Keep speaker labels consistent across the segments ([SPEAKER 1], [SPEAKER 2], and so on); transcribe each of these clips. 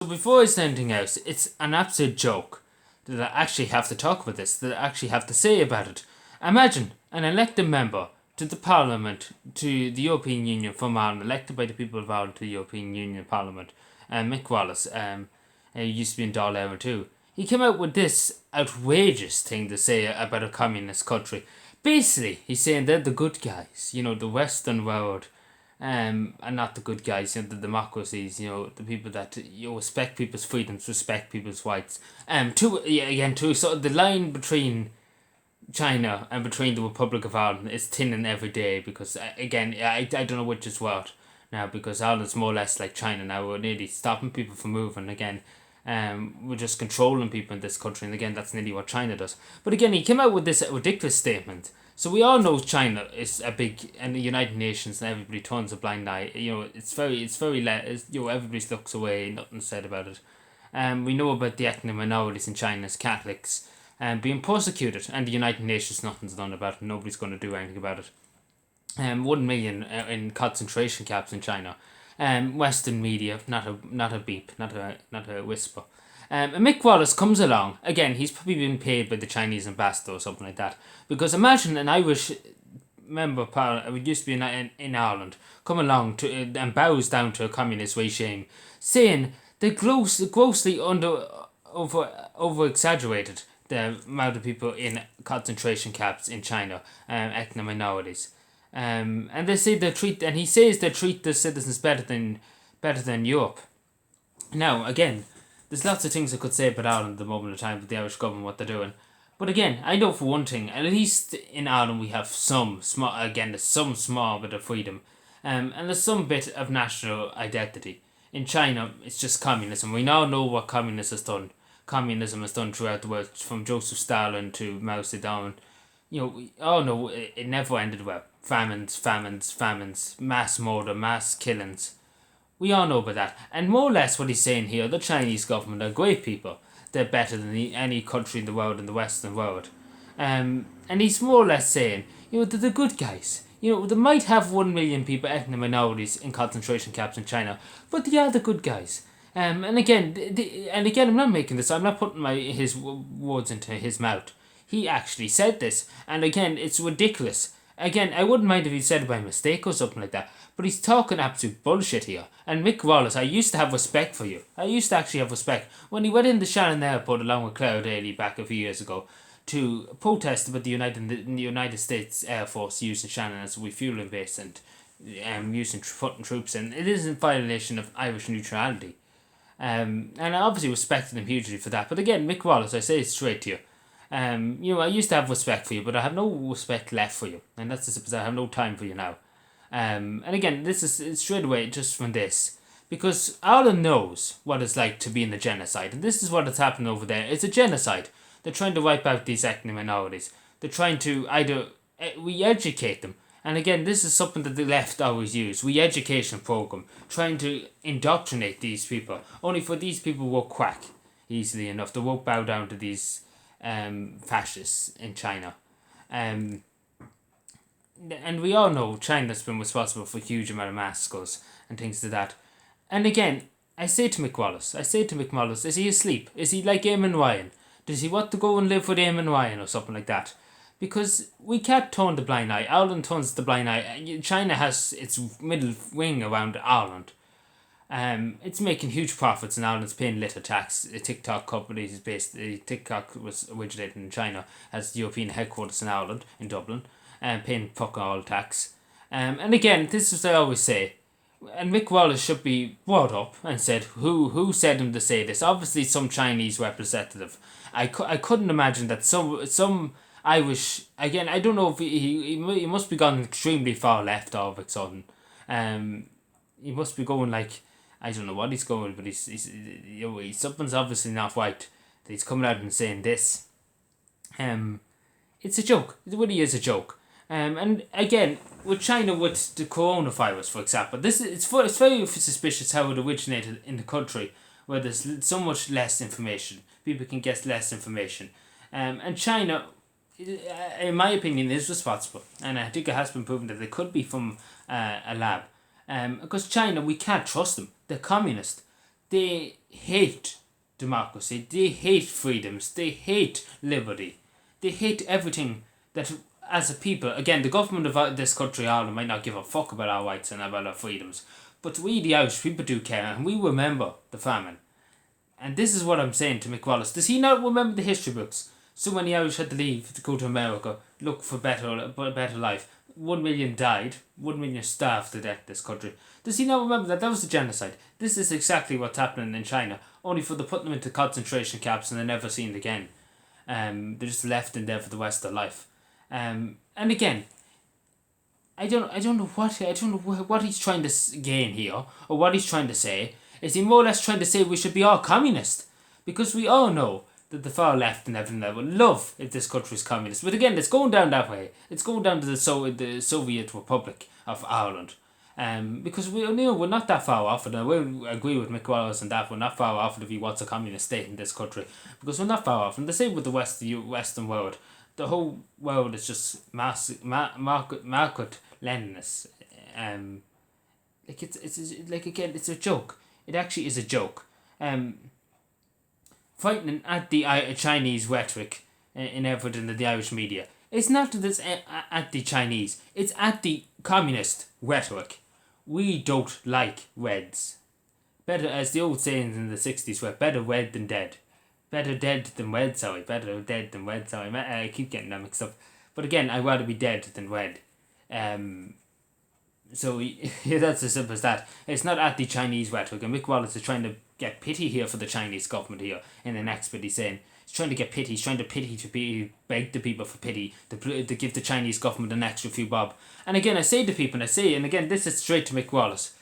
[SPEAKER 1] So before I say anything else, it's an absolute joke that I actually have to talk about this, that I actually have to say about it. Imagine an elected member to the Parliament, to the European Union from Ireland, elected by the people of Ireland to the European Union Parliament, Mick Wallace, he used to be in Dáil Éireann too. He came out with this outrageous thing to say about a communist country. Basically, he's saying they're the good guys, the Western world, and not the good guys, the democracies, the people that respect people's freedoms, respect people's rights. Too. So the line between China and between the Republic of Ireland is thinning every day because I don't know which is what now because Ireland's more or less like China now. We're nearly stopping people from moving again. We're just controlling people in this country, and again, that's nearly what China does. But again, he came out with this ridiculous statement. So we all know China is a big, and the United Nations, and everybody turns a blind eye. Everybody looks away, nothing said about it. We know about the ethnic minorities in China as Catholics being persecuted, and the United Nations, nothing's done about it. Nobody's going to do anything about it. 1 million in concentration camps in China. Western media, not a beep, not a whisper. And Mick Wallace comes along again. He's probably been paid by the Chinese ambassador or something like that. Because imagine an Irish member of Parliament, it used to be in Ireland, come along to and bows down to a communist regime, saying they grossly over exaggerated the amount of people in concentration camps in China, ethnic minorities. And they say he says they treat the citizens better than Europe. Now, again, there's lots of things I could say about Ireland at the moment of time with the Irish government, what they're doing. But again, I know for one thing, at least in Ireland we have there's some small bit of freedom. And there's some bit of national identity. In China, it's just communism. We now know what communism has done. Communism has done throughout the world, from Joseph Stalin to Mao Zedong. We all know it never ended well. Famines, mass murder, mass killings. We all know about that. And more or less what he's saying here, the Chinese government are great people. They're better than any country in the world, in the Western world. And he's more or less saying, they're the good guys. They might have 1 million people, ethnic minorities, in concentration camps in China, but they are the good guys. And again, I'm not making this. I'm not putting his words into his mouth. He actually said this, and again, it's ridiculous. Again, I wouldn't mind if he said it by mistake or something like that, but he's talking absolute bullshit here. And Mick Wallace, I used to have respect for you. I used to actually have respect. When he went into Shannon Airport along with Claire Daly back a few years ago to protest about the United States Air Force using Shannon as a refueling base and using putting troops in, it is in violation of Irish neutrality. And I obviously respected him hugely for that. But again, Mick Wallace, I say it straight to you. I used to have respect for you, but I have no respect left for you, and that's because I have no time for you now. And again, this is straight away just from this, because Ireland knows what it's like to be in the genocide, and this is what is happening over there. It's a genocide. They're trying to wipe out these ethnic minorities. They're trying to either re-educate them, and again, this is something that the left always use: re-education program, trying to indoctrinate these people. Only for these people will quack easily enough. They won't bow down to these fascists in China. And we all know China's been responsible for a huge amount of massacres and things like that. And again, I say to Mick Wallace, is he asleep? Is he like Eamon Ryan? Does he want to go and live with Eamon Ryan or something like that? Because we can't turn the blind eye. Ireland turns the blind eye. China has its middle wing around Ireland. It's making huge profits in Ireland. It's paying little tax. The TikTok company is TikTok was originated in China, has the European headquarters in Ireland, in Dublin, and paying fuck all tax. And again, this is what I always say, and Mick Wallace should be brought up and said who said him to say this. Obviously, some Chinese representative. I couldn't imagine that some Irish, again, I don't know if he must be gone extremely far left all of a sudden. He must be going like, I don't know what he's going, but he's something's obviously not right that he's coming out and saying this. It's a joke. It really is a joke. And again, with China, with the coronavirus, for example, it's very suspicious how it originated in the country where there's so much less information. People can get less information. And China, in my opinion, is responsible. And I think it has been proven that it could be from a lab. Because China, we can't trust them. They're communist. they hate democracy, they hate freedoms, they hate liberty, they hate everything that, as a people, again, the government of this country, Ireland, might not give a fuck about our rights and about our freedoms, but we, the Irish people, do care, and we remember the famine. And this is what I'm saying to Mick Wallace. Does he not remember the history books? So many Irish had to leave to go to America, look for a better life. 1 million died. 1 million starved to death in this country. Does he not remember that? That was a genocide. This is exactly what's happening in China. Only for the putting them into concentration camps and they're never seen again. They're just left in there for the rest of their life. And again, I don't know what he's trying to gain here, or what he's trying to say. Is he more or less trying to say we should be all communist? Because we all know that the far left and everything that would love if this country is communist. But again, it's going down that way. It's going down to the Soviet Republic of Ireland. Because we're not that far off, and I will agree with Mick Wallace on that. We're not far off if he wants a communist state in this country, because we're not far off. And the same with the Western world. The whole world is just market lendness. It's a joke. It actually is a joke. Frightening at the Chinese rhetoric in everything in the Irish media. It's not this at the Chinese. It's at the communist rhetoric. We don't like Reds. Better, as the old sayings in the 60s were, better red than dead. Better dead than red, sorry. Better dead than red, sorry. I keep getting that mixed up. But again, I'd rather be dead than red. So that's as simple as that. It's not at the Chinese rhetoric. And Mick Wallace is trying to get pity here for the Chinese government here in the next bit. He's saying he's trying to get pity. He's trying to beg the people for pity, to give the Chinese government an extra few bob. And again, I say to people, and again, this is straight to Mick Wallace.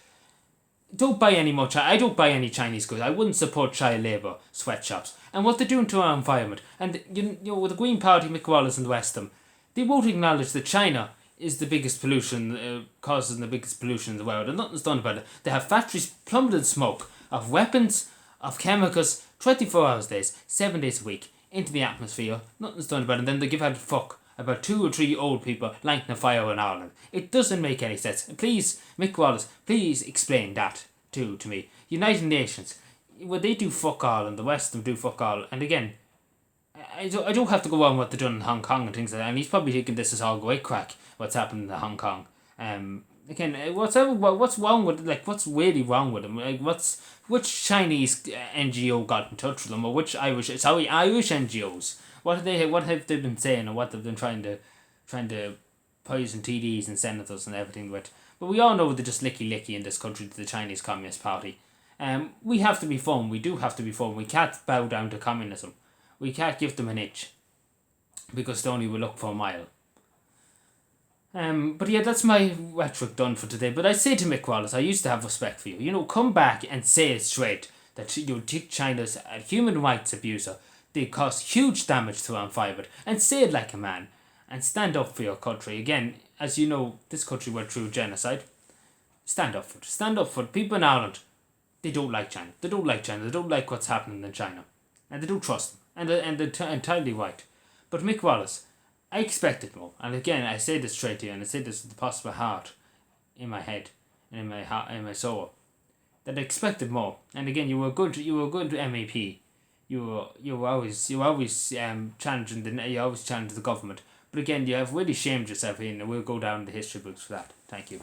[SPEAKER 1] Don't buy any more. I don't buy any Chinese goods. I wouldn't support child labour sweatshops and what they're doing to our environment. And you know, with the Green Party, Mick Wallace and the rest of them, they won't acknowledge that China is the biggest pollution, causing the biggest pollution in the world, and nothing's done about it. They have factories plummeted smoke of weapons, of chemicals, 24 hours days, 7 days a week, into the atmosphere. Nothing's done about it. And then they give out a fuck about 2 or 3 old people lighting a fire in Ireland. It doesn't make any sense. Please, Mick Wallace, please explain that to me. United Nations, well, they do fuck all, and the West of them do fuck all. And again, I don't have to go on what they're doing in Hong Kong and things like that. And he's probably thinking this is all great crack, what's happening in Hong Kong. Again, what's wrong with, what's really wrong with them? Which Chinese NGO got in touch with them, or which Irish NGOs? What have they been saying, or what they've been trying to poison TDs and senators and everything with? But we all know they're just licky in this country to the Chinese Communist Party. We have to be firm. We do have to be firm. We can't bow down to communism. We can't give them an inch, because they only will look for a mile. But yeah, that's my rhetoric done for today. But I say to Mick Wallace, I used to have respect for you. You know, come back and say it straight that you take China's a human rights abuser. They cause huge damage to our environment, and say it like a man, and stand up for your country. Again, as you know, this country went through genocide. Stand up for it. Stand up for it. People in Ireland, they don't like China. They don't like China. They don't like what's happening in China, and they don't trust them. And they're entirely right. But Mick Wallace, I expected more. And again, I say this straight to you, and I say this with the possible heart in my head and in my heart, in my soul, that I expected more. And again, you were a good MEP. You were always challenging the government. But again, you have really shamed yourself in, and we'll go down the history books for that. Thank you.